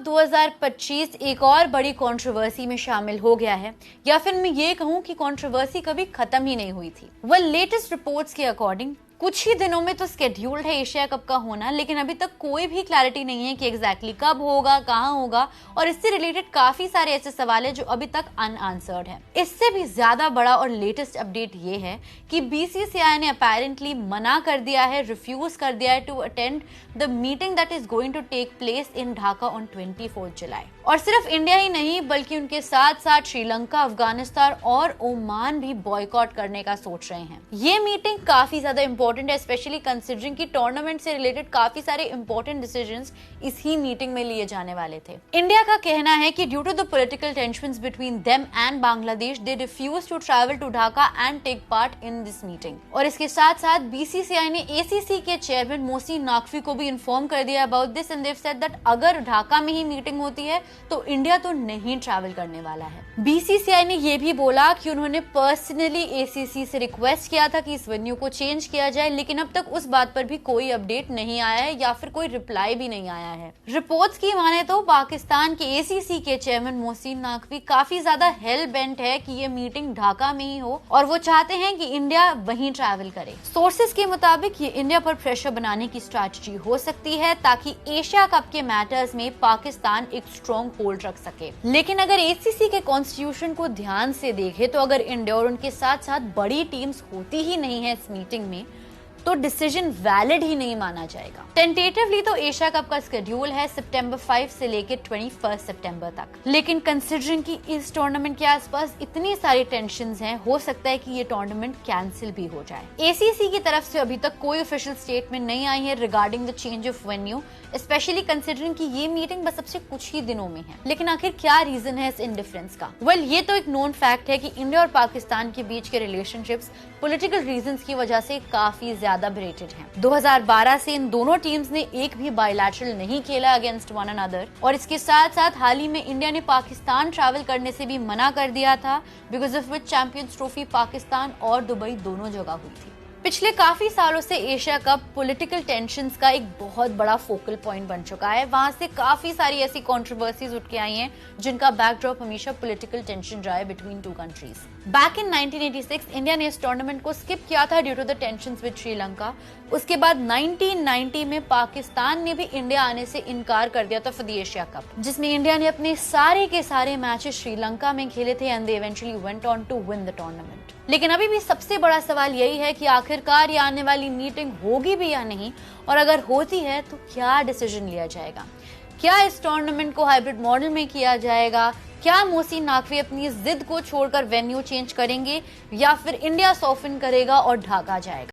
2025 एक और बड़ी कंट्रोवर्सी में शामिल हो गया है, या फिर मैं ये कहूं कि कंट्रोवर्सी कभी खत्म ही नहीं हुई थी। लेटेस्ट रिपोर्ट्स के अकॉर्डिंग कुछ ही दिनों में तो स्केड्यूल्ड है एशिया कप का होना, लेकिन अभी तक कोई भी क्लैरिटी नहीं है कि एग्जैक्टली कब होगा, कहां होगा, और इससे रिलेटेड काफी सारे ऐसे सवाल है जो अभी तक अनआंसर्ड है। इससे भी ज्यादा बड़ा और लेटेस्ट अपडेट ये है कि बीसीसीआई ने अपेरेंटली मना कर दिया है, रिफ्यूज कर दिया है to attend the meeting that is going to take place in Dhaka on 24 July. और सिर्फ इंडिया ही नहीं बल्कि उनके साथ साथ श्रीलंका, अफगानिस्तान और ओमान भी बॉयकॉट करने का सोच रहे हैं। ये मीटिंग काफी ज्यादा इंपॉर्टेंट है, स्पेशली कंसिडरिंग कि टूर्नामेंट से रिलेटेड काफी सारे इंपॉर्टेंट डिसीजंस इसी मीटिंग में लिए जाने वाले थे। इंडिया का कहना है कि due to the political tensions between them and Bangladesh, they refuse to travel to Dhaka and take part in this meeting. और इसके साथ साथ बीसीसीआई ने एसीसी के चेयरमैन मोहसिन नकवी को भी इन्फॉर्म कर दिया about this and they said that अगर ढाका में ही मीटिंग होती है तो इंडिया तो नहीं ट्रैवल करने वाला है। बीसीसीआई ने यह भी बोला कि उन्होंने पर्सनली एसीसी से रिक्वेस्ट किया था कि इस वेन्यू को चेंज किया जाए, लेकिन अब तक उस बात पर भी कोई अपडेट नहीं आया है या फिर कोई रिप्लाई भी नहीं आया है। रिपोर्ट्स की माने तो पाकिस्तान के एसीसी के चेयरमैन मोहसिन नकवी काफी ज्यादा हेल बेंट है कि ये मीटिंग ढाका में ही हो और वो चाहते हैं कि इंडिया वहीं ट्रैवल करे। सोर्सेज के मुताबिक ये इंडिया पर प्रेशर बनाने की स्ट्रैटेजी हो सकती है ताकि एशिया कप के मैटर्स में पाकिस्तान एक स्ट्रॉन्ग होल्ड रख सके। लेकिन अगर एसीसी के कॉन्स्टिट्यूशन को ध्यान से देखे तो अगर इंडिया और उनके साथ साथ बड़ी टीम्स होती ही नहीं है इस मीटिंग में तो डिसीजन वैलिड ही नहीं माना जाएगा। टेंटेटिवली तो एशिया कप का शेड्यूल है सितंबर 5 से लेकर 21 सितंबर तक, लेकिन कंसिडरिंग कि इस टूर्नामेंट के आसपास इतनी सारी टेंशंस हैं, हो सकता है कि ये टूर्नामेंट कैंसिल भी हो जाए। एसीसी की तरफ से अभी तक कोई ऑफिशियल स्टेटमेंट नहीं आई है regarding the change of venue, specially considering कि ये मीटिंग बस अब से कुछ ही दिनों में है। लेकिन आखिर क्या रीजन है इस इंडिफरेंस का? ये तो एक नोन फैक्ट है कि इंडिया और पाकिस्तान के बीच के रिलेशनशिप्स पॉलिटिकल रीजंस की वजह से काफी ज्यादा ब्रेटेड हैं। 2012 से इन दोनों टीम्स ने एक भी बायलैटरल नहीं खेला अगेंस्ट वन अनदर, और इसके साथ साथ हाल ही में इंडिया ने पाकिस्तान ट्रैवल करने से भी मना कर दिया था, because of which champions trophy Pakistan और दुबई दोनों जगह हुई थी। पिछले काफी सालों से एशिया कप पॉलिटिकल टेंशंस का एक बहुत बड़ा फोकल पॉइंट बन चुका है। वहां से काफी सारी ऐसी कंट्रोवर्सीज उठ के आई हैं जिनका बैकड्रॉप हमेशा पॉलिटिकल टेंशन रहा है between two countries. Back in 1986 India ने इस टूर्नामेंट को स्किप किया था due to the tensions with Sri Lanka. उसके बाद 1990 में पाकिस्तान ने भी इंडिया आने से इनकार कर दिया था फॉर द एशिया कप, जिसमें इंडिया ने अपने सारे के सारे मैचेस श्रीलंका में खेले थे and they eventually went on to win the tournament. लेकिन अभी भी सबसे बड़ा सवाल यही है कि आखिरकार ये आने वाली मीटिंग होगी भी या नहीं, और अगर होती है तो क्या डिसीजन लिया जाएगा? क्या इस टूर्नामेंट को हाइब्रिड मॉडल में किया जाएगा? क्या मोहसिन नकवी अपनी जिद को छोड़कर वेन्यू चेंज करेंगे या फिर इंडिया सॉफ्टन करेगा और ढाका जाएगा?